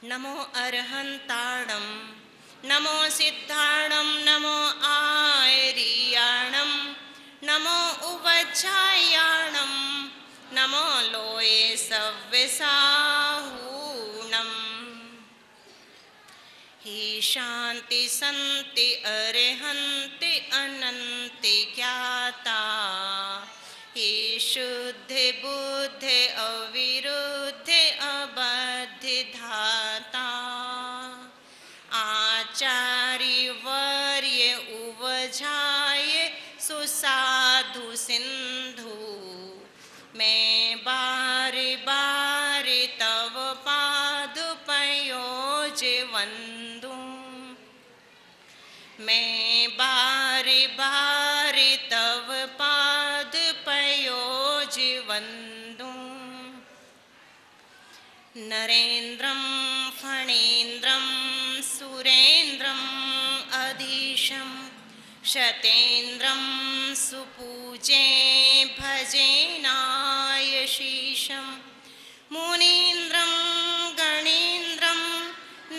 नमो अर्हन्ताणं नमो सिद्धाणं नमो आर्याणं नमो उवज्जायाणं नमो लोये सव्यसाहूणम् ही शान्ति सन्ति अर्हन्ति अनन्ति ज्ञाता ही शुद्धि बुद्धि अविरुद्धि अबद्धि धाता आचार्य वर्य उवजाय सुसाधु सिंधु मैं बार बार तव पाद पयोज वंदू मैं बार बार तव पाद पयोज वंदू नरेन्द्रं फणेन्द्रं सुरेन्द्रं अधीशं शतेन्द्रं सुपूजे भजेनायशीशं मुनीन्द्रं गणेन्द्रं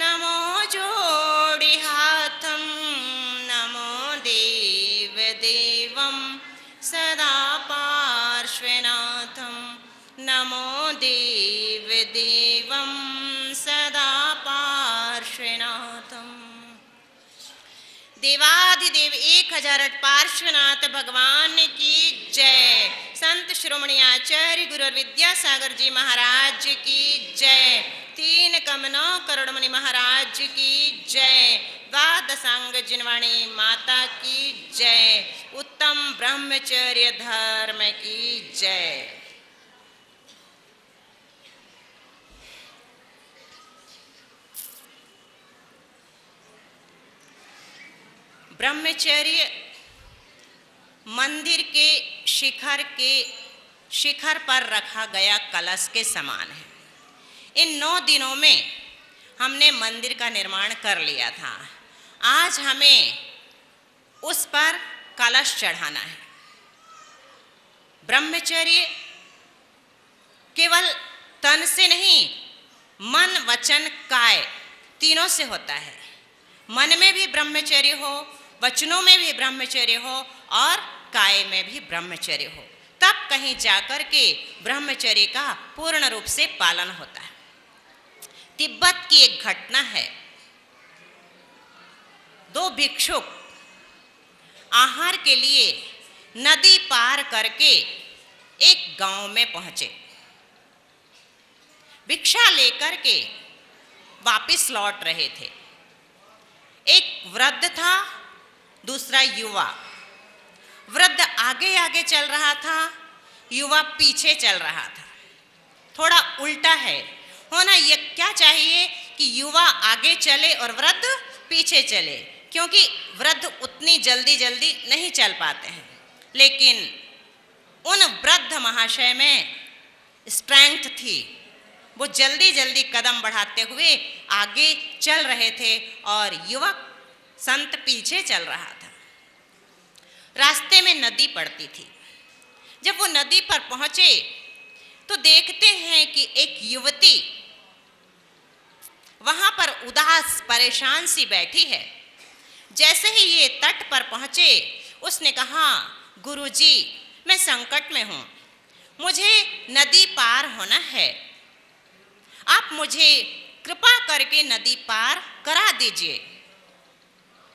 नमो जोडिहाथं नमो देवदेवं सदा पार्श्वनाथं नमो देवदेवं सदा पार्श्वनाथं देवाधिदेव 1008 पार्श्वनाथ भगवान की जय। संत श्रोमणी आचार्य गुरु विद्यासागर जी महाराज की जय। 3 कमनों करोड़मणि महाराज की जय। द्वादशांग जिनवाणी माता की जय। उत्तम ब्रह्मचर्य धर्म की जय। ब्रह्मचर्य मंदिर के शिखर पर रखा गया कलश के समान है। इन 9 दिनों में हमने मंदिर का निर्माण कर लिया था। आज हमें उस पर कलश चढ़ाना है। ब्रह्मचर्य केवल तन से नहीं, मन वचन काय तीनों से होता है। मन में भी ब्रह्मचर्य हो, वचनों में भी ब्रह्मचर्य हो और काय में भी ब्रह्मचर्य हो, तब कहीं जाकर के ब्रह्मचर्य का पूर्ण रूप से पालन होता है। तिब्बत की एक घटना है। 2 भिक्षुक आहार के लिए नदी पार करके एक गांव में पहुंचे। भिक्षा लेकर के वापस लौट रहे थे। एक वृद्ध था, दूसरा युवा। वृद्ध आगे आगे चल रहा था, युवा पीछे चल रहा था। थोड़ा उल्टा है, होना ये क्या चाहिए कि युवा आगे चले और वृद्ध पीछे चले, क्योंकि वृद्ध उतनी जल्दी जल्दी नहीं चल पाते हैं। लेकिन उन वृद्ध महाशय में स्ट्रेंथ थी, वो जल्दी जल्दी कदम बढ़ाते हुए आगे चल रहे थे और युवक संत पीछे चल रहा था। रास्ते में नदी पड़ती थी। जब वो नदी पर पहुंचे तो देखते हैं कि एक युवती वहां पर उदास परेशान सी बैठी है। जैसे ही ये तट पर पहुंचे उसने कहा, गुरुजी मैं संकट में हूं, मुझे नदी पार होना है, आप मुझे कृपा करके नदी पार करा दीजिए।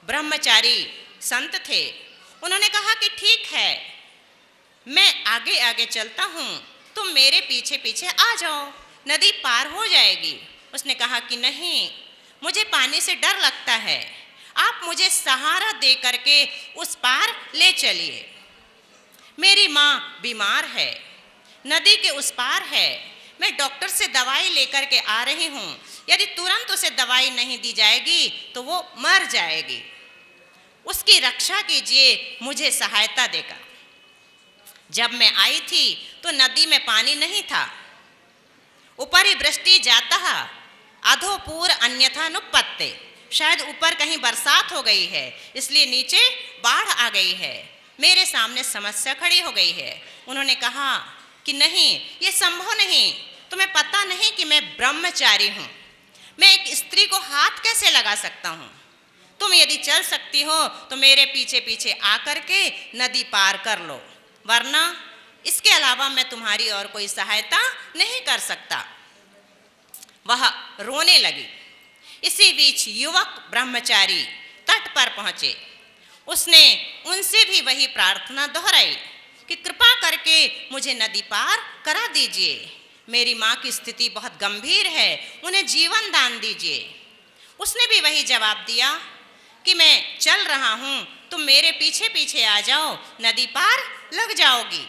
ब्रह्मचारी संत थे, उन्होंने कहा कि ठीक है, मैं आगे आगे चलता हूँ, तुम मेरे पीछे पीछे आ जाओ, नदी पार हो जाएगी। उसने कहा कि नहीं, मुझे पानी से डर लगता है, आप मुझे सहारा दे करके उस पार ले चलिए। मेरी माँ बीमार है, नदी के उस पार है, मैं डॉक्टर से दवाई लेकर के आ रही हूँ, यदि तुरंत उसे दवाई नहीं दी जाएगी तो वो मर जाएगी, उसकी रक्षा कीजिए मुझे सहायता देकर। जब मैं आई थी तो नदी में पानी नहीं था, ऊपरी वृष्टि जाता अधोपूर अन्यथा नुपत्ते, शायद ऊपर कहीं बरसात हो गई है इसलिए नीचे बाढ़ आ गई है, मेरे सामने समस्या खड़ी हो गई है। उन्होंने कहा कि नहीं, ये संभव नहीं, तुम्हें पता नहीं कि मैं ब्रह्मचारी हूँ, मैं एक स्त्री को हाथ कैसे लगा सकता हूँ, तुम यदि चल सकती हो तो मेरे पीछे पीछे आकर के नदी पार कर लो, वरना इसके अलावा मैं तुम्हारी और कोई सहायता नहीं कर सकता। वह रोने लगी। इसी बीच युवक ब्रह्मचारी तट पर पहुंचे, उसने उनसे भी वही प्रार्थना दोहराई कि कृपा करके मुझे नदी पार करा दीजिए, मेरी माँ की स्थिति बहुत गंभीर है, उन्हें जीवन दान दीजिए। उसने भी वही जवाब दिया कि मैं चल रहा हूँ, तुम मेरे पीछे पीछे आ जाओ, नदी पार लग जाओगी।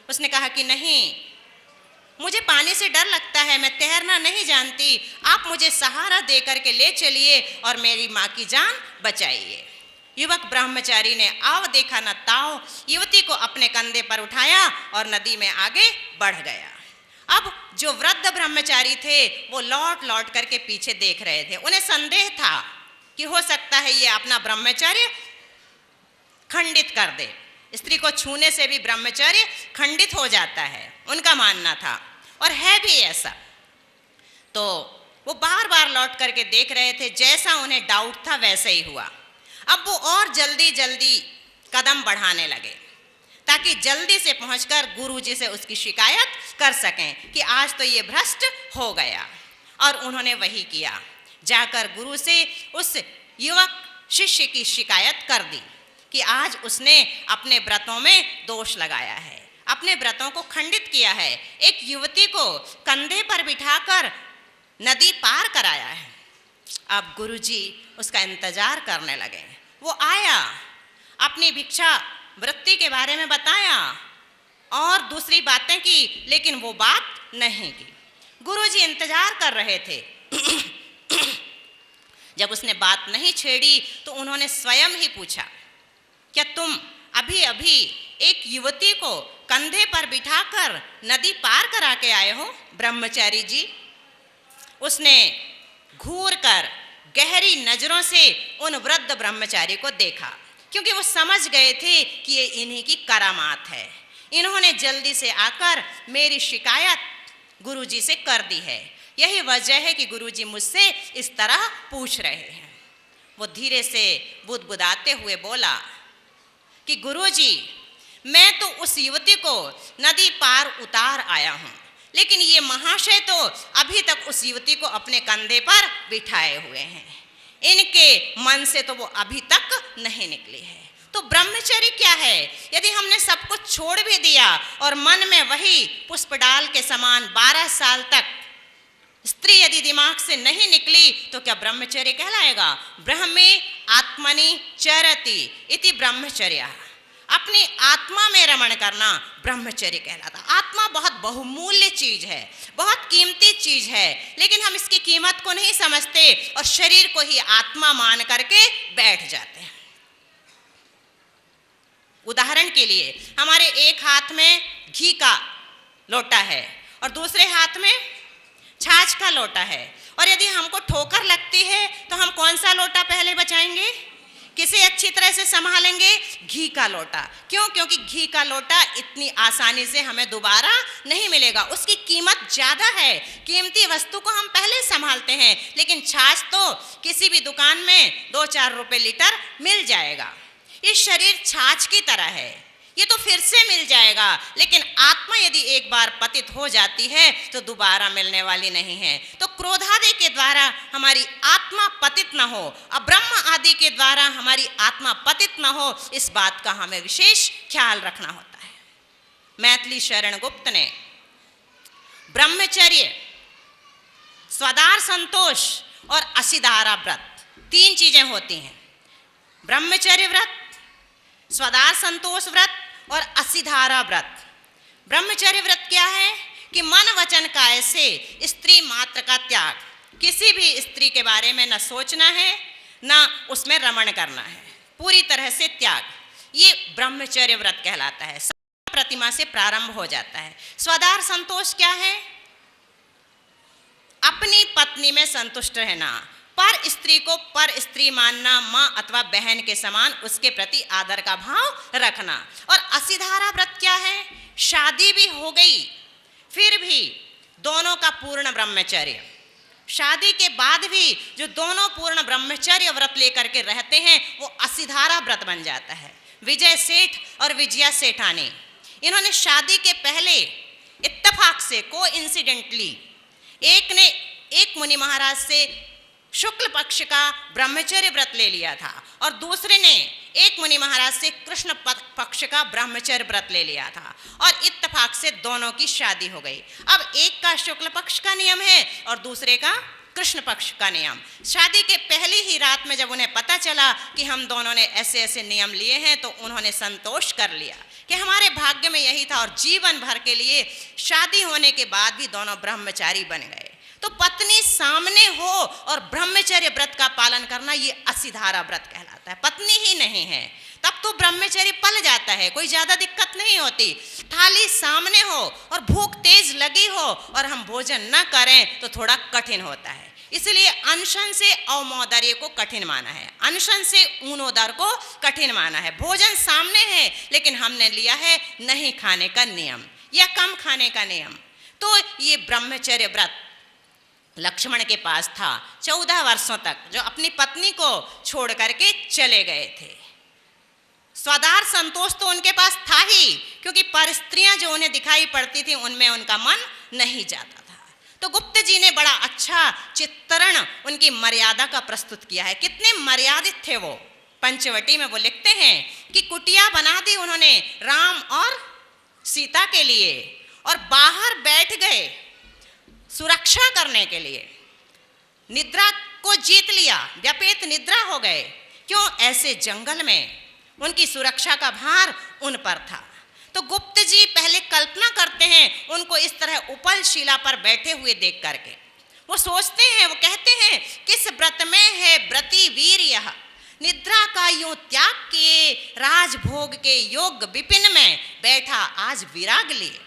उसने कहा कि नहीं, मुझे पानी से डर लगता है, मैं तैरना नहीं जानती, आप मुझे सहारा दे करके ले चलिए और मेरी माँ की जान बचाइए। युवक ब्रह्मचारी ने आव देखा न ताव, युवती को अपने कंधे पर उठाया और नदी में आगे बढ़ गया। अब जो वृद्ध ब्रह्मचारी थे वो लौट लौट करके पीछे देख रहे थे। उन्हें संदेह था कि हो सकता है ये अपना ब्रह्मचर्य खंडित कर दे, स्त्री को छूने से भी ब्रह्मचर्य खंडित हो जाता है, उनका मानना था, और है भी ऐसा। तो वो बार बार लौट करके देख रहे थे, जैसा उन्हें डाउट था वैसा ही हुआ। अब वो और जल्दी जल्दी कदम बढ़ाने लगे ताकि जल्दी से पहुंचकर गुरुजी से उसकी शिकायत कर सकें कि आज तो ये भ्रष्ट हो गया। और उन्होंने वही किया, जाकर गुरु से उस युवक शिष्य की शिकायत कर दी कि आज उसने अपने व्रतों में दोष लगाया है, अपने व्रतों को खंडित किया है, एक युवती को कंधे पर बिठाकर नदी पार कराया है। अब गुरुजी उसका इंतजार करने लगे। वो आया, अपनी भिक्षा वृत्ति के बारे में बताया और दूसरी बातें की, लेकिन वो बात नहीं की। गुरुजी इंतजार कर रहे थे। जब उसने बात नहीं छेड़ी तो उन्होंने स्वयं ही पूछा, क्या तुम अभी अभी एक युवती को कंधे पर बिठाकर नदी पार करा के आए हो ब्रह्मचारी जी? उसने घूर कर गहरी नजरों से उन वृद्ध ब्रह्मचारी को देखा, क्योंकि वो समझ गए थे कि ये इन्हीं की करामात है। इन्होंने जल्दी से आकर मेरी शिकायत गुरुजी से कर दी है, यही वजह है कि गुरुजी मुझसे इस तरह पूछ रहे हैं। वो धीरे से बुदबुदाते हुए बोला कि गुरुजी, मैं तो उस युवती को नदी पार उतार आया हूँ, लेकिन ये महाशय तो अभी तक उस युवती को अपने कंधे पर बिठाए हुए हैं, इनके मन से तो वो अभी तक नहीं निकली है। तो ब्रह्मचर्य क्या है? यदि हमने सब कुछ छोड़ भी दिया और मन में वही पुष्प डाल के समान 12 साल तक स्त्री यदि दिमाग से नहीं निकली तो क्या ब्रह्मचर्य कहलाएगा? ब्रह्मे आत्मनि चरति इति ब्रह्मचर्य। अपनी आत्मा में रमण करना ब्रह्मचर्य कहलाता। आत्मा बहुत बहुमूल्य चीज है, बहुत कीमती चीज है, लेकिन हम इसकी कीमत को नहीं समझते और शरीर को ही आत्मा मान करके बैठ जाते हैं। उदाहरण के लिए हमारे एक हाथ में घी का लोटा है और दूसरे हाथ में छाछ का लोटा है, और यदि हमको ठोकर लगती है तो हम कौन सा लोटा पहले बचाएंगे? किसे अच्छी तरह से संभालेंगे? घी का लोटा। क्यों? क्योंकि घी का लोटा इतनी आसानी से हमें दोबारा नहीं मिलेगा, उसकी कीमत ज़्यादा है। कीमती वस्तु को हम पहले संभालते हैं, लेकिन छाछ तो किसी भी दुकान में 2-4 रुपए लीटर मिल जाएगा। ये शरीर छाछ की तरह है, ये तो फिर से मिल जाएगा, लेकिन आत्मा यदि एक बार पतित हो जाती है तो दोबारा मिलने वाली नहीं है। तो क्रोधादि के द्वारा हमारी आत्मा पतित न हो, अब्रह्म आदि के द्वारा हमारी आत्मा पतित न हो, इस बात का हमें विशेष ख्याल रखना होता है। मैथिली शरण गुप्त ने ब्रह्मचर्य, स्वदार संतोष और असिधारा व्रत, 3 चीजें होती हैं। ब्रह्मचर्य व्रत, स्वदार संतोष व्रत और असिधारा व्रत। ब्रह्मचर्य व्रत क्या है कि मन वचन काय से स्त्री मात्र का त्याग, किसी भी स्त्री के बारे में न सोचना है न उसमें रमण करना है, पूरी तरह से त्याग, ये ब्रह्मचर्य व्रत कहलाता है। प्रतिमा से प्रारंभ हो जाता है। स्वदार संतोष क्या है? अपनी पत्नी में संतुष्ट रहना, पर स्त्री को पर स्त्री मानना, माँ अथवा बहन के समान उसके प्रति आदर का भाव रखना। और असिधारा व्रत क्या है? शादी भी हो गई फिर भी दोनों का पूर्ण ब्रह्मचर्य, शादी के बाद भी जो दोनों पूर्ण ब्रह्मचर्य व्रत लेकर के रहते हैं वो असिधारा व्रत बन जाता है। विजय सेठ और विजया सेठानी, इन्होंने शादी के पहले इत्तेफाक से कोइंसिडेंटली एक मुनि महाराज से शुक्ल पक्ष का ब्रह्मचर्य व्रत ले लिया था और दूसरे ने एक मुनि महाराज से कृष्ण पक्ष का ब्रह्मचर्य व्रत ले लिया था, और इत्तेफाक से दोनों की शादी हो गई। अब एक का शुक्ल पक्ष का नियम है और दूसरे का कृष्ण पक्ष का नियम। शादी के पहली ही रात में जब उन्हें पता चला कि हम दोनों ने ऐसे ऐसे नियम लिए हैं तो उन्होंने संतोष कर लिया कि हमारे भाग्य में यही था, और जीवन भर के लिए शादी होने के बाद भी दोनों ब्रह्मचारी बन गए। तो पत्नी सामने हो और ब्रह्मचर्य व्रत का पालन करना, ये असिधारा व्रत कहलाता है। पत्नी ही नहीं है तब तो ब्रह्मचर्य पल जाता है, कोई ज्यादा दिक्कत नहीं होती। थाली सामने हो और भूख तेज लगी हो और हम भोजन न करें तो थोड़ा कठिन होता है, इसलिए अनशन से अवमोदर्य को कठिन माना है, अनशन से ऊनोदर को कठिन माना है। भोजन सामने है लेकिन हमने लिया है नहीं खाने का नियम या कम खाने का नियम। तो ये ब्रह्मचर्य व्रत लक्ष्मण के पास था 14 वर्षों तक, जो अपनी पत्नी को छोड़ करके चले गए थे। स्वदार संतोष तो उनके पास था ही, क्योंकि पर स्त्रियां जो उन्हें दिखाई पड़ती थी उनमें उनका मन नहीं जाता था। तो गुप्त जी ने बड़ा अच्छा चित्रण उनकी मर्यादा का प्रस्तुत किया है। कितने मर्यादित थे वो। पंचवटी में वो लिखते हैं कि कुटिया बना दी उन्होंने राम और सीता के लिए, और बाहर बैठ गए सुरक्षा करने के लिए। निद्रा को जीत लिया, व्यपेत निद्रा हो गए। क्यों? ऐसे जंगल में उनकी सुरक्षा का भार उन पर था। तो गुप्त जी पहले कल्पना करते हैं उनको इस तरह उपल शिला पर बैठे हुए देख करके। वो सोचते हैं, वो कहते हैं, किस व्रत में है व्रती वीर यह, निद्रा का यूं त्याग किए, राजभोग के योग विपिन में बैठा आज विराग लिए।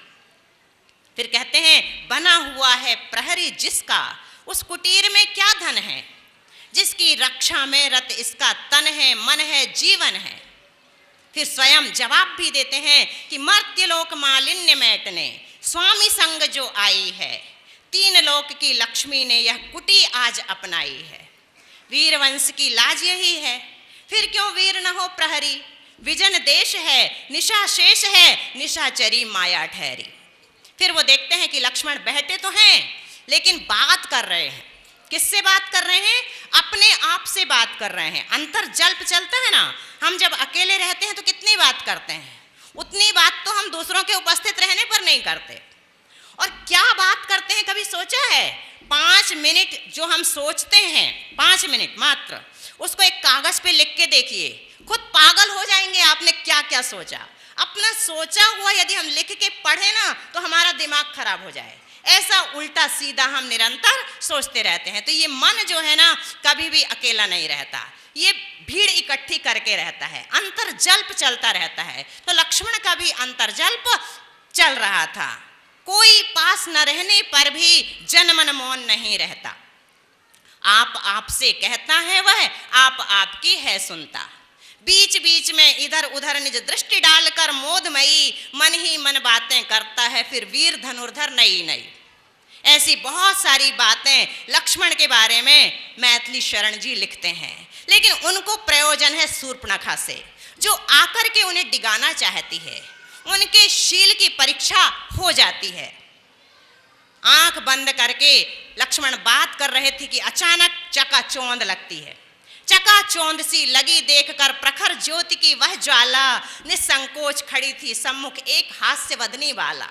फिर कहते हैं, बना हुआ है प्रहरी जिसका, उस कुटीर में क्या धन है, जिसकी रक्षा में रत इसका तन है, मन है, जीवन है। फिर स्वयं जवाब भी देते हैं कि मर्त्यलोक मालिन्य मैटने, स्वामी संग जो आई है, 3 लोक की लक्ष्मी ने यह कुटी आज अपनाई है। वीर वंश की लाज यही है, फिर क्यों वीर न हो प्रहरी, विजन देश है, निशा शेष है, निशाचरी माया ठहरी। फिर वो देखते हैं कि लक्ष्मण बैठे तो हैं लेकिन बात कर रहे हैं। किससे बात कर रहे हैं? अपने आप से बात कर रहे हैं। अंतर जल्प चलता है ना, हम जब अकेले रहते हैं तो कितनी बात करते हैं, उतनी बात तो हम दूसरों के उपस्थित रहने पर नहीं करते। और क्या बात करते हैं कभी सोचा है? 5 मिनट जो हम सोचते हैं, 5 मिनट मात्र, उसको एक कागज पे लिख के देखिए, खुद पागल हो जाएंगे आपने क्या क्या सोचा। अपना सोचा हुआ यदि हम लिख के पढ़े ना तो हमारा दिमाग खराब हो जाए, ऐसा उल्टा सीधा हम निरंतर सोचते रहते हैं। तो ये मन जो है ना कभी भी अकेला नहीं रहता, ये भीड़ इकट्ठी करके रहता है, अंतर्जल्प चलता रहता है। तो लक्ष्मण का भी अंतर्जल्प चल रहा था, कोई पास न रहने पर भी जनमन मौन नहीं रहता। आप आपसे कहता है वह, आप आपकी है सुनता। बीच बीच में इधर उधर निज दृष्टि डालकर मोदमयी मन ही मन बातें करता है, फिर वीर धनुर्धर नई नई। ऐसी बहुत सारी बातें लक्ष्मण के बारे में मैथिली शरण जी लिखते हैं, लेकिन उनको प्रयोजन है शूर्पणखा से, जो आकर के उन्हें डिगाना चाहती है। उनके शील की परीक्षा हो जाती है। आंख बंद करके लक्ष्मण बात कर रहे थे कि अचानक चकाचौंध लगती है। चकाचौंध सी लगी देखकर प्रखर ज्योति की वह ज्वाला निसंकोच खड़ी थी सम्मुख एक हास्य वदनी वाला।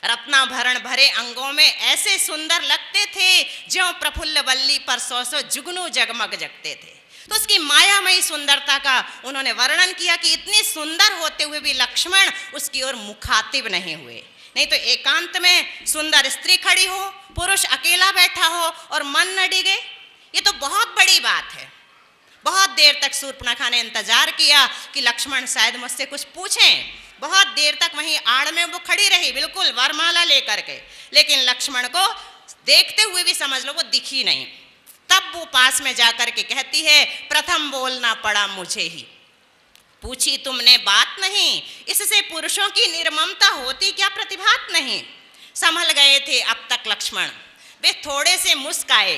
रत्नाभरण भरे अंगों में ऐसे सुंदर लगते थे ज्यों प्रफुल्ल वल्ली पर सौ सौ जुगनू जगमग जगते थे। तो उसकी मायामयी सुंदरता का उन्होंने वर्णन किया कि इतनी सुंदर होते हुए भी लक्ष्मण उसकी ओर मुखातिब नहीं हुए। नहीं तो एकांत में सुंदर स्त्री खड़ी हो, पुरुष अकेला बैठा हो और मन न डिगे, ये तो बहुत बड़ी बात है। बहुत देर तक शूर्पणखा ने इंतजार किया कि लक्ष्मण शायद मुझसे कुछ पूछें। बहुत देर तक वहीं आड़ में वो खड़ी रही, बिल्कुल वरमाला लेकर के, लेकिन लक्ष्मण को देखते हुए भी समझ लो वो दिखी नहीं। तब वो पास में जाकर के कहती है, प्रथम बोलना पड़ा मुझे ही, पूछी तुमने बात नहीं, इससे पुरुषों की निर्ममता होती क्या प्रतिभात नहीं। संभल गए थे अब तक लक्ष्मण, वे थोड़े से मुस्काए,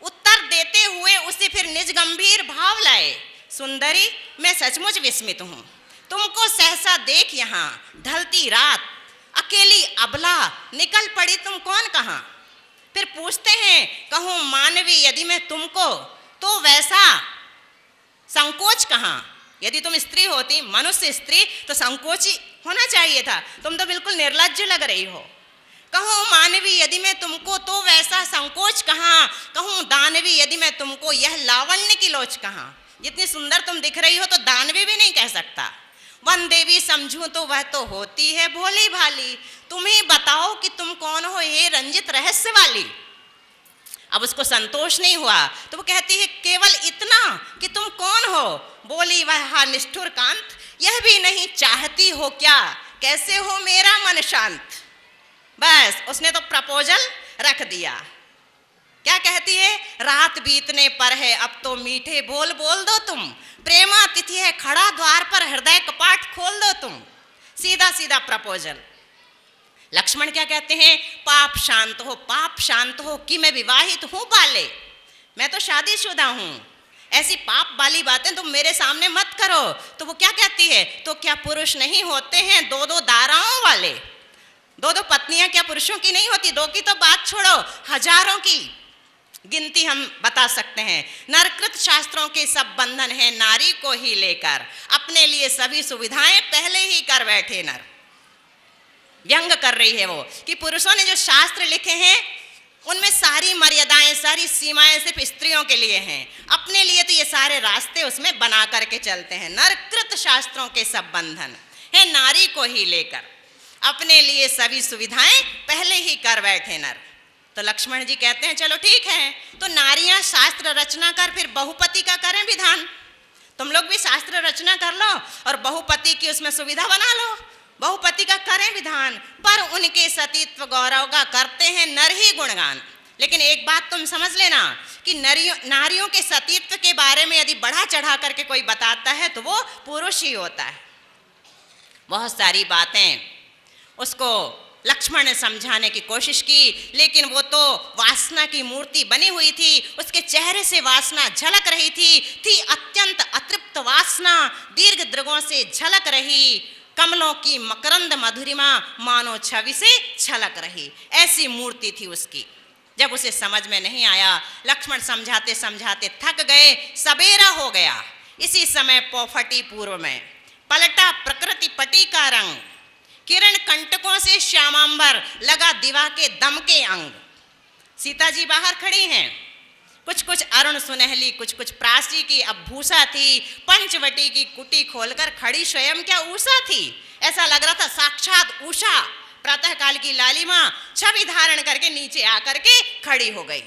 उत्तर देते हुए उसे फिर निज गंभीर भाव लाए। सुंदरी मैं सचमुच विस्मित हूँ, तुमको सहसा देख यहाँ ढलती रात, अकेली अबला निकल पड़ी तुम कौन कहाँ। फिर पूछते हैं कहूँ मानवी यदि मैं तुमको, तो वैसा संकोच कहाँ। यदि तुम स्त्री होती, मनुष्य स्त्री, तो संकोच ही होना चाहिए था, तुम तो बिल्कुल निर्लज्ज लग रही हो। कहूँ मानवी यदि मैं तुमको, तो वैसा संकोच कहाँ। कहूँ दानवी यदि मैं तुमको, यह लावण्य की लोच कहाँ। जितनी सुंदर तुम दिख रही हो तो दानवी भी नहीं कह सकता। वन देवी समझूं तो वह तो होती है भोली भाली, तुम्हें बताओ कि तुम कौन हो हे रंजित रहस्य वाली। अब उसको संतोष नहीं हुआ तो वो कहती है केवल इतना कि तुम कौन हो। बोली वह निष्ठुर कांत, यह भी नहीं चाहती हो क्या, कैसे हो मेरा मन शांत। बस उसने तो प्रपोजल रख दिया। क्या कहती है, रात बीतने पर है अब तो मीठे बोल बोल दो तुम, प्रेमातिथि है खड़ा द्वार पर हृदय कपाट खोल दो तुम। सीधा सीधा प्रपोजल। लक्ष्मण क्या कहते हैं, पाप शांत हो, पाप शांत हो कि मैं विवाहित हूं बाले, मैं तो शादीशुदा हूं, ऐसी पाप वाली बातें तुम मेरे सामने मत करो। तो वो क्या कहती है, तो क्या पुरुष नहीं होते हैं दो दो दाराओं वाले, दो दो पत्नियां क्या पुरुषों की नहीं होती। दो की तो बात छोड़ो, हजारों की गिनती हम बता सकते हैं। नरकृत शास्त्रों के सब बंधन हैं नारी को ही लेकर, अपने लिए सभी सुविधाएं पहले ही कर बैठे नर। व्यंग कर रही है वो कि पुरुषों ने जो शास्त्र लिखे हैं उनमें सारी मर्यादाएं, सारी सीमाएं सिर्फ स्त्रियों के लिए हैं, अपने लिए तो ये सारे रास्ते उसमें बना करके चलते हैं। नरकृत शास्त्रों के सब बंधन है नारी को ही लेकर, अपने लिए सभी सुविधाएं पहले ही कर बैठे नर। तो लक्ष्मण जी कहते हैं चलो ठीक है, तो नारियां शास्त्र रचना कर फिर बहुपति का करें विधान। तुम लोग भी शास्त्र रचना कर लो और बहुपति की उसमें सुविधा बना लो, बहुपति का करें विधान। पर उनके सतीत्व गौरव का करते हैं नर ही गुणगान। लेकिन एक बात तुम समझ लेना कि नारियों के सतीत्व के बारे में यदि बढ़ा चढ़ा करके कोई बताता है तो वो पुरुष ही होता है। बहुत सारी बातें उसको लक्ष्मण ने समझाने की कोशिश की, लेकिन वो तो वासना की मूर्ति बनी हुई थी, उसके चेहरे से वासना झलक रही थी अत्यंत अतृप्त वासना दीर्घ दृगों से झलक रही, कमलों की मकरंद मधुरिमा मानो छवि से छलक रही, ऐसी मूर्ति थी उसकी। जब उसे समझ में नहीं आया, लक्ष्मण समझाते समझाते थक गए, सबेरा हो गया। इसी समय पौफटी पूर्व में पलटा प्रकृति पटी का रंग, किरण कंटकों से श्यामांबर लगा दिवा के दम के अंग। सीता जी बाहर खड़ी हैं, कुछ कुछ अरुण सुनहली, कुछ कुछ प्राची की अब भूषा थी, पंचवटी की कुटी खोलकर खड़ी स्वयं क्या उषा थी। ऐसा लग रहा था साक्षात उषा प्रातःकाल की लालिमा छवि धारण करके नीचे आकर के खड़ी हो गई।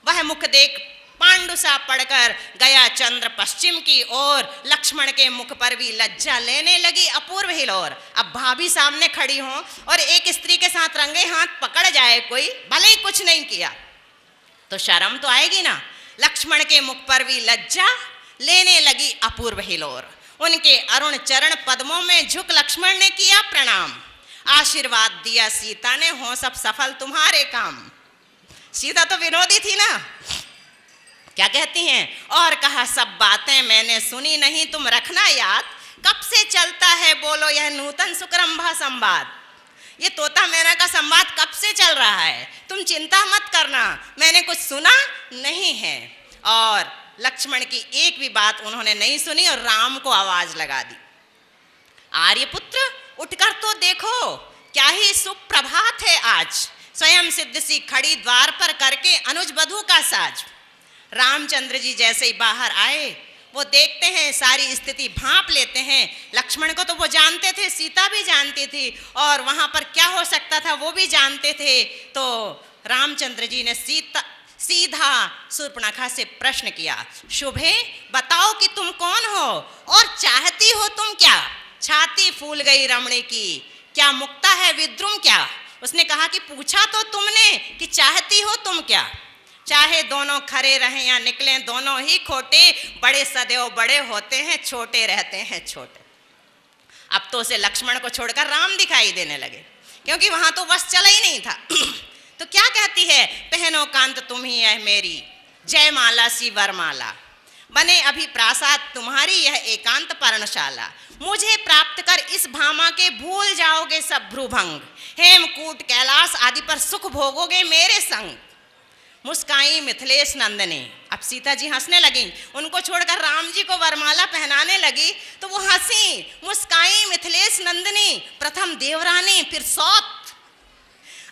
वह मुख देख पांडुसा पढ़कर गया चंद्र पश्चिम की ओर, लक्ष्मण के मुख पर भी लज्जा लेने लगी अपूर्व हिलोर। अब भाभी सामने खड़ी हो और एक स्त्री के साथ रंगे हाथ पकड़ जाए कोई, भले ही कुछ नहीं किया तो शर्म तो आएगी ना। लक्ष्मण के मुख पर भी लज्जा लेने लगी अपूर्व हिलोर। उनके अरुण चरण पद्मों में झुक लक्ष्मण ने किया प्रणाम, आशीर्वाद दिया सीता ने, हो सब सफल तुम्हारे काम। सीता तो विनोदी थी ना, क्या कहती हैं, और कहा सब बातें मैंने सुनी नहीं तुम रखना याद, कब से चलता है बोलो यह नूतन सुकरंभा संवाद। ये तोता मैना का संवाद कब से चल रहा है, तुम चिंता मत करना, मैंने कुछ सुना नहीं है। और लक्ष्मण की एक भी बात उन्होंने नहीं सुनी और राम को आवाज लगा दी, आर्यपुत्र उठकर तो देखो क्या ही सुप्रभात है आज, स्वयं सिद्ध सी खड़ी द्वार पर करके अनुज बधू का साज। रामचंद्र जी जैसे ही बाहर आए वो देखते हैं, सारी स्थिति भांप लेते हैं। लक्ष्मण को तो वो जानते थे, सीता भी जानती थी और वहां पर क्या हो सकता था वो भी जानते थे। तो रामचंद्र जी ने सीधा शूर्पणखा से प्रश्न किया, शुभे बताओ कि तुम कौन हो और चाहती हो तुम क्या। छाती फूल गई रमणी की, क्या मुक्ता है विद्रुम क्या। उसने कहा कि पूछा तो तुमने कि चाहती हो तुम क्या। चाहे दोनों खरे रहें या निकलें दोनों ही खोटे, बड़े सदैव बड़े होते हैं, छोटे रहते हैं छोटे। अब तो उसे लक्ष्मण को छोड़कर राम दिखाई देने लगे, क्योंकि वहां तो बस चला ही नहीं था। तो क्या कहती है, पहनो कांत तुम ही है मेरी, जयमाला सी वरमाला, बने अभी प्रासाद तुम्हारी यह एकांत पर्णशाला। मुझे प्राप्त कर इस भामा के भूल जाओगे सब भ्रूभंग, हेमकूट कैलाश आदि पर सुख भोगोगे मेरे संग। मुस्काई मिथिलेश नंदनी, अब सीता जी हंसने लगी, उनको छोड़कर राम जी को वरमाला पहनाने लगी तो वो हंसी। मुस्काई मिथिलेश नंदनी, प्रथम देवरानी फिर सौत।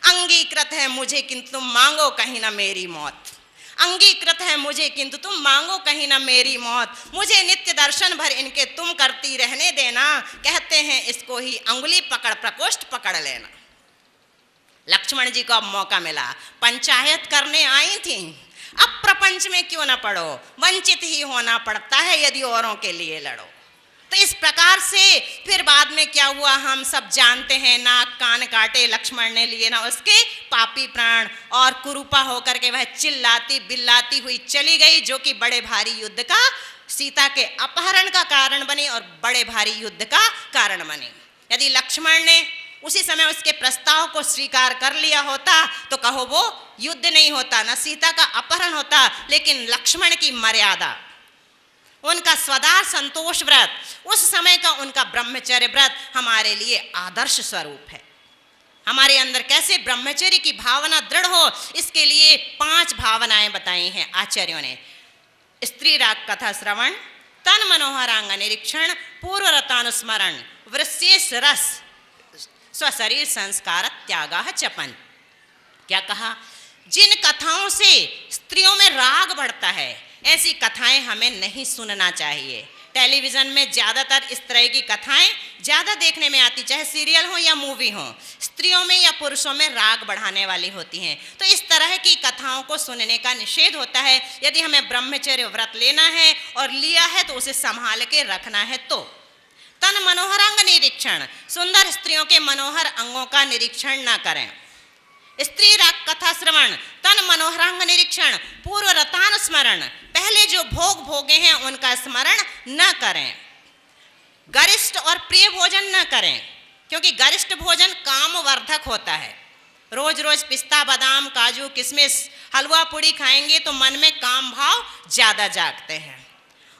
अंगीकृत है मुझे किंतु तुम मांगो कहीं ना मेरी मौत, अंगीकृत है मुझे किंतु तुम मांगो कहीं ना मेरी मौत। मुझे नित्य दर्शन भर इनके तुम करती रहने देना, कहते हैं इसको ही अंगुली पकड़ प्रकोष्ठ पकड़ लेना। लक्ष्मण जी को अब मौका मिला, पंचायत करने आई थी, अब प्रपंच में क्यों ना पड़ो, वंचित ही होना पड़ता है यदि औरों के लिए लड़ो। तो इस प्रकार से फिर बाद में क्या हुआ हम सब जानते हैं, नाक कान काटे लक्ष्मण ने लिए ना उसके पापी प्राण, और कुरूपा होकर के वह चिल्लाती बिल्लाती हुई चली गई, जो कि बड़े भारी युद्ध का, सीता के अपहरण का कारण बनी और बड़े भारी युद्ध का कारण बनी। यदि लक्ष्मण ने उसी समय उसके प्रस्ताव को स्वीकार कर लिया होता तो कहो वो युद्ध नहीं होता, न सीता का अपहरण होता, लेकिन लक्ष्मण की मर्यादा, उनका स्वदार संतोष व्रत, उस समय का उनका ब्रह्मचर्य व्रत हमारे लिए आदर्श स्वरूप है। हमारे अंदर कैसे ब्रह्मचर्य की भावना दृढ़ हो, इसके लिए 5 भावनाएं बताई हैं आचार्यों ने। स्त्री राग कथा श्रवण, तन मनोहरांग निरीक्षण, पूर्व रतानुस्मरण, वृषेश रस, स्वशरीर संस्कार त्यागा चपन। क्या कहा, जिन कथाओं से स्त्रियों में राग बढ़ता है ऐसी कथाएं हमें नहीं सुनना चाहिए। टेलीविज़न में ज़्यादातर इस तरह की कथाएं ज़्यादा देखने में आती, चाहे सीरियल हो या मूवी हो, स्त्रियों में या पुरुषों में राग बढ़ाने वाली होती हैं। तो इस तरह की कथाओं को सुनने का निषेध होता है। यदि हमें ब्रह्मचर्य व्रत लेना है और लिया है तो उसे संभाल के रखना है। तो तन मनोहरांग निरीक्षण, सुंदर स्त्रियों के मनोहर अंगों का निरीक्षण न करें। स्त्री राग कथा श्रवण, तन मनोहरांग निरीक्षण, पूर्व रतान स्मरण, पहले जो भोग भोगे हैं उनका स्मरण न करें। गरिष्ठ और प्रिय भोजन न करें, क्योंकि गरिष्ठ भोजन कामवर्धक होता है। रोज रोज पिस्ता बादाम काजू किशमिश हलवा पूड़ी खाएंगे तो मन में काम भाव ज्यादा जागते हैं।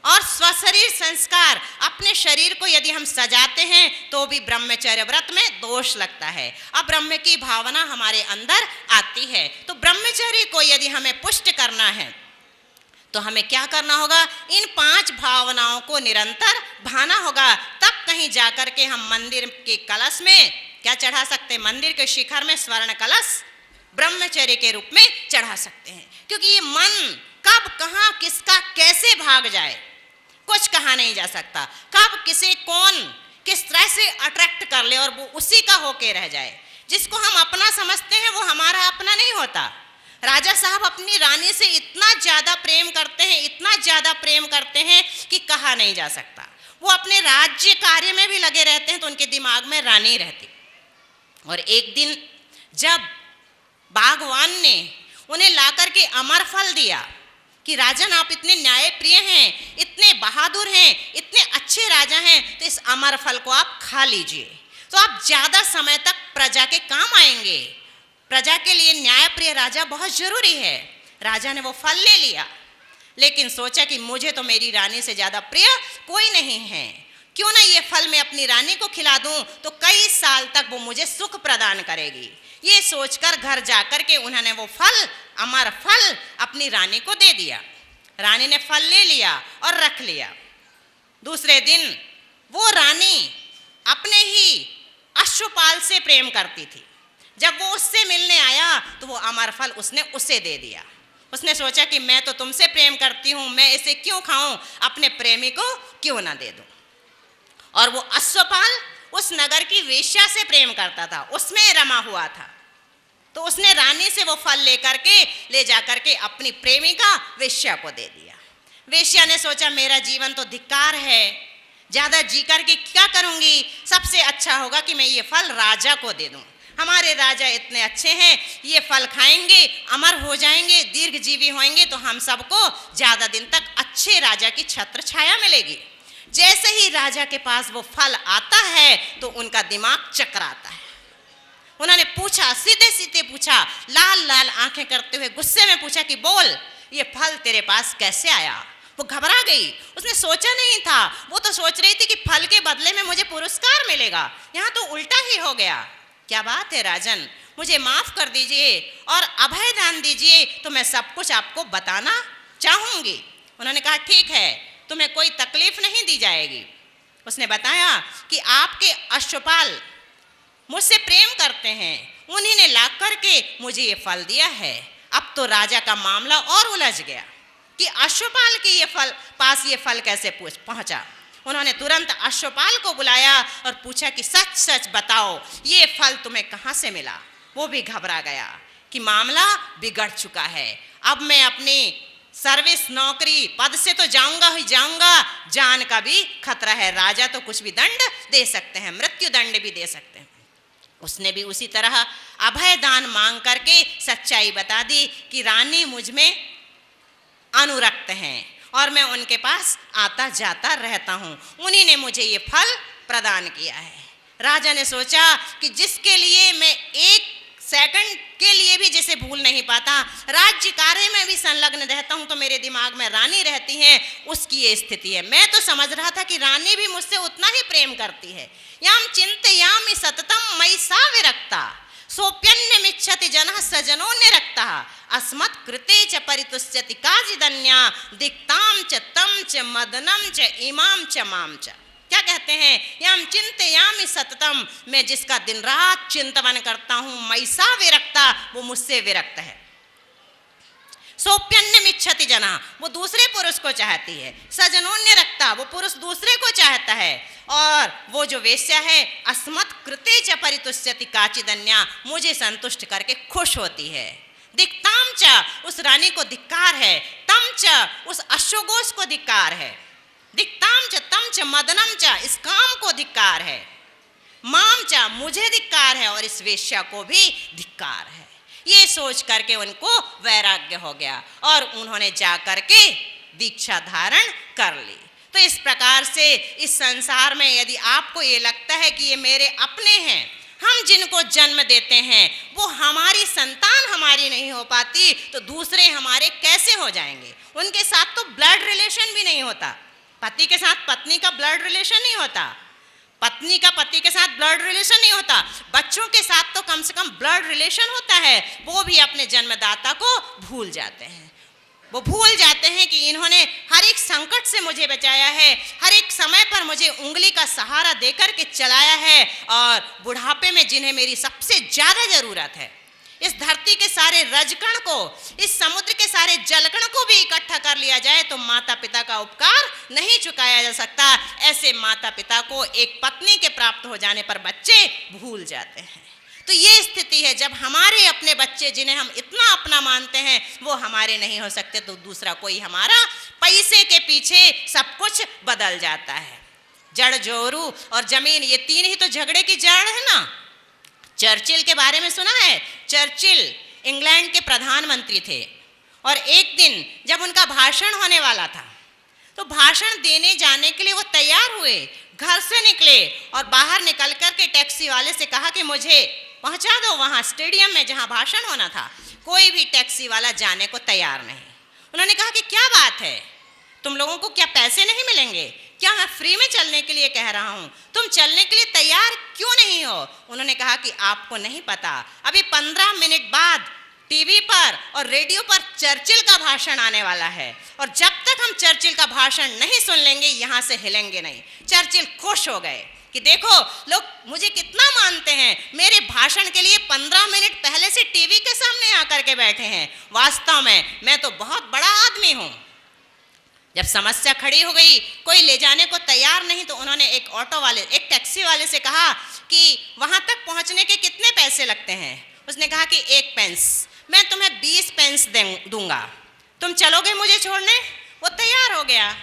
और स्वशरीर संस्कार, अपने शरीर को यदि हम सजाते हैं तो भी ब्रह्मचर्य व्रत में दोष लगता है। अब ब्रह्म की भावना हमारे अंदर आती है। तो ब्रह्मचर्य को यदि हमें पुष्ट करना है तो हमें क्या करना होगा, इन 5 भावनाओं को निरंतर भाना होगा। तब कहीं जाकर के हम मंदिर के कलश में क्या चढ़ा सकते हैं, मंदिर के शिखर में स्वर्ण कलश ब्रह्मचर्य के रूप में चढ़ा सकते हैं। क्योंकि ये मन का कब कहाँ किसका कैसे भाग जाए कुछ कहा नहीं जा सकता। कब किसे कौन किस तरह से अट्रैक्ट कर ले और वो उसी का होके रह जाए। जिसको हम अपना समझते हैं वो हमारा अपना नहीं होता। राजा साहब अपनी रानी से इतना ज़्यादा प्रेम करते हैं, इतना ज़्यादा प्रेम करते हैं कि कहा नहीं जा सकता। वो अपने राज्य कार्य में भी लगे रहते हैं तो उनके दिमाग में रानी रहती। और एक दिन जब बागवान ने उन्हें लाकर के अमर फल दिया कि राजन आप इतने न्यायप्रिय हैं, इतने बहादुर हैं, इतने अच्छे राजा हैं, तो इस अमर फल को आप खा लीजिए तो आप ज़्यादा समय तक प्रजा के काम आएंगे। प्रजा के लिए न्यायप्रिय राजा बहुत जरूरी है। राजा ने वो फल ले लिया, लेकिन सोचा कि मुझे तो मेरी रानी से ज़्यादा प्रिय कोई नहीं है, क्यों ना ये फल मैं अपनी रानी को खिला दूं तो कई साल तक वो मुझे सुख प्रदान करेगी। ये सोचकर घर जाकर के उन्होंने वो फल, अमर फल, अपनी रानी को दे दिया। रानी ने फल ले लिया और रख लिया। दूसरे दिन वो रानी अपने ही अश्वपाल से प्रेम करती थी। जब वो उससे मिलने आया तो वो अमर फल उसने उसे दे दिया। उसने सोचा कि मैं तो तुमसे प्रेम करती हूँ, मैं इसे क्यों खाऊं, अपने प्रेमी को क्यों ना दे दूं। और वो अश्वपाल उस नगर की वेश्या से प्रेम करता था, उसमें रमा हुआ था। तो उसने रानी से वो फल ले जाकर के अपनी प्रेमिका वेश्या को दे दिया। वेश्या ने सोचा मेरा जीवन तो धिक्कार है, ज़्यादा जी करके क्या करूँगी, सबसे अच्छा होगा कि मैं ये फल राजा को दे दूँ। हमारे राजा इतने अच्छे हैं, ये फल खाएंगे, अमर हो जाएंगे, दीर्घजीवी होंगे तो हम सबको ज़्यादा दिन तक अच्छे राजा की छत्र छाया मिलेगी। जैसे ही राजा के पास वो फल आता है तो उनका दिमाग चकराता है। उन्होंने पूछा, सीधे सीधे पूछा, लाल लाल आंखें करते हुए गुस्से में पूछा कि बोल ये फल तेरे पास कैसे आया। वो घबरा गई, उसने सोचा नहीं था, वो तो सोच रही थी कि फल के बदले में मुझे पुरस्कार मिलेगा, यहाँ तो उल्टा ही हो गया। क्या बात है राजन, मुझे माफ कर दीजिए और अभय दान दीजिए तो मैं सब कुछ आपको बताना चाहूँगी। उन्होंने कहा ठीक है, तुम्हें कोई तकलीफ नहीं दी जाएगी। उसने बताया कि आपके अश्वपाल मुझसे प्रेम करते हैं, उन्हीं ने ला करके मुझे ये फल दिया है। अब तो राजा का मामला और उलझ गया कि अश्वपाल के ये फल कैसे पहुंचा। उन्होंने तुरंत अश्वपाल को बुलाया और पूछा कि सच सच बताओ ये फल तुम्हें कहाँ से मिला। वो भी घबरा गया कि मामला बिगड़ चुका है, अब मैं अपनी सर्विस नौकरी पद से तो जाऊंगा ही जाऊंगा, जान का भी खतरा है। राजा तो कुछ भी दंड दे सकते हैं, मृत्यु दंड भी दे सकते हैं। उसने भी उसी तरह अभय दान मांग करके सच्चाई बता दी कि रानी मुझ में अनुरक्त हैं और मैं उनके पास आता जाता रहता हूँ, उन्हीं ने मुझे ये फल प्रदान किया है। राजा ने सोचा कि जिसके लिए मैं एक सेकंड के लिए भी जिसे भूल नहीं पाता, राज्य कार्य में भी संलग्न रहता हूँ तो मेरे दिमाग में रानी रहती है, उसकी ये स्थिति है। मैं तो समझ रहा था कि रानी भी मुझसे उतना ही प्रेम करती है। याम चिंतयामि सततम मयि सा विरक्ता सोप्यन्यमिच्छति जनः सजनोन्य रक्ता अस्मत् कृते च परितुष्यति काचिदन्या दिक्ताम च तम च मदनम च इमाम च माम च। क्या कहते हैं, याम चिंतयामि सततम, मैं जिसका दिन रात चिंतन करता हूँ, मयि सा विरक्ता, वो मुझसे विरक्त है। सोप्यन्यमिच्छति जना, वो दूसरे पुरुष को चाहती है। सजनोन्य रक्ता, वो पुरुष दूसरे को चाहता है। और वो जो वेश्या है, अस्मत् कृते च परितुष्यति काचिदन्या, मुझे संतुष्ट करके खुश होती है। दिक्ताम च, उस रानी को धिक्कार है। तम च, उस अश्वघोष को धिक्कार है। दिक्ताम च तम च मदनम च, इस काम को धिक्कार है। माम च, मुझे धिक्कार है और इस वेश्या को भी धिक्कार है। ये सोच करके उनको वैराग्य हो गया और उन्होंने जा करके दीक्षा धारण कर ली। तो इस प्रकार से इस संसार में यदि आपको ये लगता है कि ये मेरे अपने हैं, हम जिनको जन्म देते हैं वो हमारी संतान हमारी नहीं हो पाती, तो दूसरे हमारे कैसे हो जाएंगे। उनके साथ तो ब्लड रिलेशन भी नहीं होता। पति के साथ पत्नी का ब्लड रिलेशन नहीं होता, पत्नी का पति के साथ ब्लड रिलेशन नहीं होता। बच्चों के साथ तो कम से कम ब्लड रिलेशन होता है, वो भी अपने जन्मदाता को भूल जाते हैं। वो भूल जाते हैं कि इन्होंने हर एक संकट से मुझे बचाया है, हर एक समय पर मुझे उंगली का सहारा देकर के चलाया है, और बुढ़ापे में जिन्हें मेरी सबसे ज़्यादा ज़रूरत है, इस धरती के सारे रजकण को, इस समुद्र के सारे जलकण को भी इकट्ठा कर लिया जाए तो माता पिता का उपकार नहीं चुकाया जा सकता। ऐसे माता पिता को एक पत्नी के प्राप्त हो जाने पर बच्चे भूल जाते हैं। तो ये स्थिति है, जब हमारे अपने बच्चे जिन्हें हम इतना अपना मानते हैं वो हमारे नहीं हो सकते तो दूसरा कोई हमारा, पैसे के पीछे सब कुछ बदल जाता है। जड़, जोरू और जमीन, ये तीन ही तो झगड़े की जड़ है ना। चर्चिल के बारे में सुना है? चर्चिल इंग्लैंड के प्रधानमंत्री थे और एक दिन जब उनका भाषण होने वाला था तो भाषण देने जाने के लिए वो तैयार हुए, घर से निकले और बाहर निकल कर के टैक्सी वाले से कहा कि मुझे पहुंचा दो वहां स्टेडियम में जहां भाषण होना था। कोई भी टैक्सी वाला जाने को तैयार नहीं। उन्होंने कहा कि क्या बात है, तुम लोगों को क्या पैसे नहीं मिलेंगे? क्या मैं फ्री में चलने के लिए कह रहा हूं, तुम चलने के लिए तैयार क्यों नहीं हो? उन्होंने कहा कि आपको नहीं पता, अभी 15 मिनट बाद टीवी पर और रेडियो पर चर्चिल का भाषण आने वाला है और जब तक हम चर्चिल का भाषण नहीं सुन लेंगे यहां से हिलेंगे नहीं। चर्चिल खुश हो गए कि देखो लोग मुझे कितना मानते हैं, मेरे भाषण के लिए 15 मिनट पहले से टीवी के सामने आकर के बैठे हैं। वास्तव में मैं तो बहुत बड़ा आदमी हूं। जब समस्या खड़ी हो गई, कोई ले जाने को तैयार नहीं, तो उन्होंने एक ऑटो वाले, एक टैक्सी वाले से कहा कि वहां तक पहुंचने के कितने पैसे लगते हैं? उसने कहा कि 1 पेंस, मैं तुम्हें 20 पेंस दूंगा, तुम चलोगे मुझे छोड़ने? वो तैयार हो गया।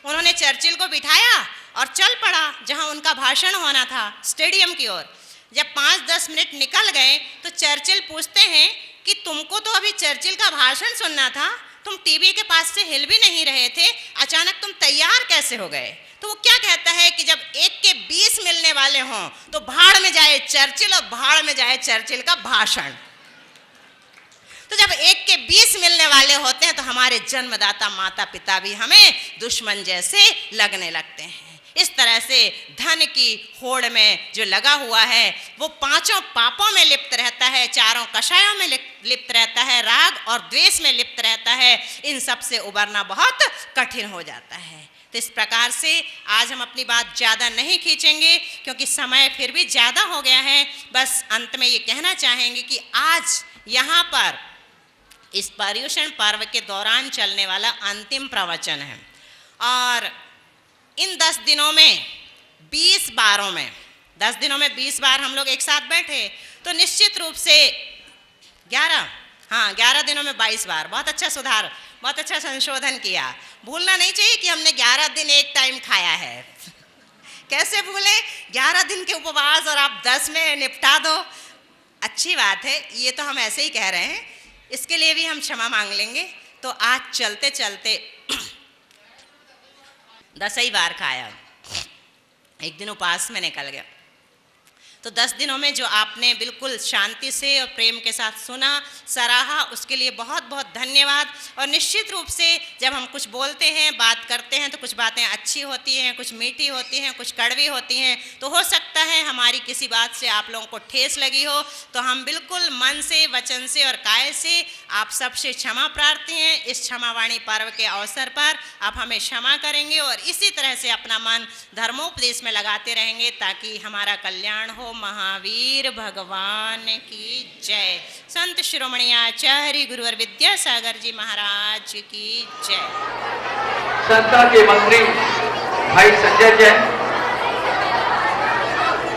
उन्होंने चर्चिल को बिठाया और चल पड़ा जहां उनका भाषण होना था, स्टेडियम की ओर। जब 5-10 मिनट निकल गए तो चर्चिल पूछते हैं कि तुमको तो अभी चर्चिल का भाषण सुनना था, तुम टीवी के पास से हिल भी नहीं रहे थे, अचानक तुम तैयार कैसे हो गए? तो वो क्या कहता है कि जब 1 के 20 मिलने वाले हों तो भाड़ में जाए चर्चिल और भाड़ में जाए चर्चिल का भाषण। तो जब 1 के 20 मिलने वाले होते हैं तो हमारे जन्मदाता माता पिता भी हमें दुश्मन जैसे लगने लगते हैं। इस तरह से धन की होड़ में जो लगा हुआ है वो 5 पापों में लिप्त रहता है, 4 कषायों में लिप्त रहता है, राग और द्वेष में लिप्त रहता है। इन सब से उबरना बहुत कठिन हो जाता है। तो इस प्रकार से आज हम अपनी बात ज़्यादा नहीं खींचेंगे क्योंकि समय फिर भी ज़्यादा हो गया है। बस अंत में ये कहना चाहेंगे कि आज यहाँ पर इस पर्युषण पर्व के दौरान चलने वाला अंतिम प्रवचन है और इन 10 दिनों में 20 बारों में 10 दिनों में 20 बार हम लोग एक साथ बैठे तो निश्चित रूप से 11 दिनों में 22 बार। बहुत अच्छा सुधार, बहुत अच्छा संशोधन किया। भूलना नहीं चाहिए कि हमने 11 दिन एक टाइम खाया है। कैसे भूले? 11 दिन के उपवास और आप 10 में निपटा दो। अच्छी बात है, ये तो हम ऐसे ही कह रहे हैं, इसके लिए भी हम क्षमा मांग लेंगे। तो आज चलते चलते 10 ही बार खाया, एक दिन उपवास में निकल गया। तो 10 दिनों में जो आपने बिल्कुल शांति से और प्रेम के साथ सुना, सराहा, उसके लिए बहुत बहुत धन्यवाद। और निश्चित रूप से जब हम कुछ बोलते हैं, बात करते हैं तो कुछ बातें अच्छी होती हैं, कुछ मीठी होती हैं, कुछ कड़वी होती हैं। तो हो सकता है हमारी किसी बात से आप लोगों को ठेस लगी हो, तो हम बिल्कुल मन से, वचन से और काय से आप सबसे क्षमा प्रार्थी हैं। इस क्षमावाणी पर्व के अवसर पर आप हमें क्षमा करेंगे और इसी तरह से अपना मन धर्मोपदेश में लगाते रहेंगे ताकि हमारा कल्याण हो। महावीर भगवान की जय। संत शिरोमणि आचार्य गुरुवर विद्यासागर जी महाराज की जय। संस्था के मंत्री भाई संजय जैन,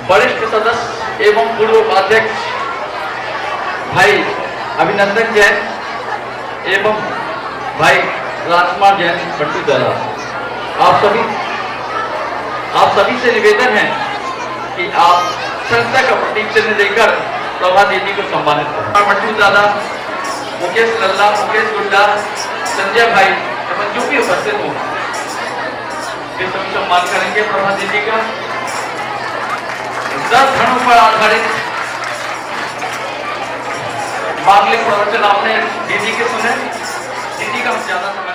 वरिष्ठ सदस्य एवं पूर्व उपाध्यक्ष भाई अभिनंदन जैन एवं भाई राजकुमार जैन बट्टू दला, आप सभी से निवेदन है कि आप संस्था का प्रतीक चिन्ह देकर प्रभा दीदी को सम्मानित करें। बट्टू दादा, मुकेश लल्ला, मुकेश गुड्डा, संजय भाई एवं जो भी उपस्थित हो वे सभी सम्मान करेंगे प्रभा दीदी का। 10 धर्मों पर आधारित मांगलिक प्रवचन आपने दीदी के सुने। दीदी का ज्यादा समय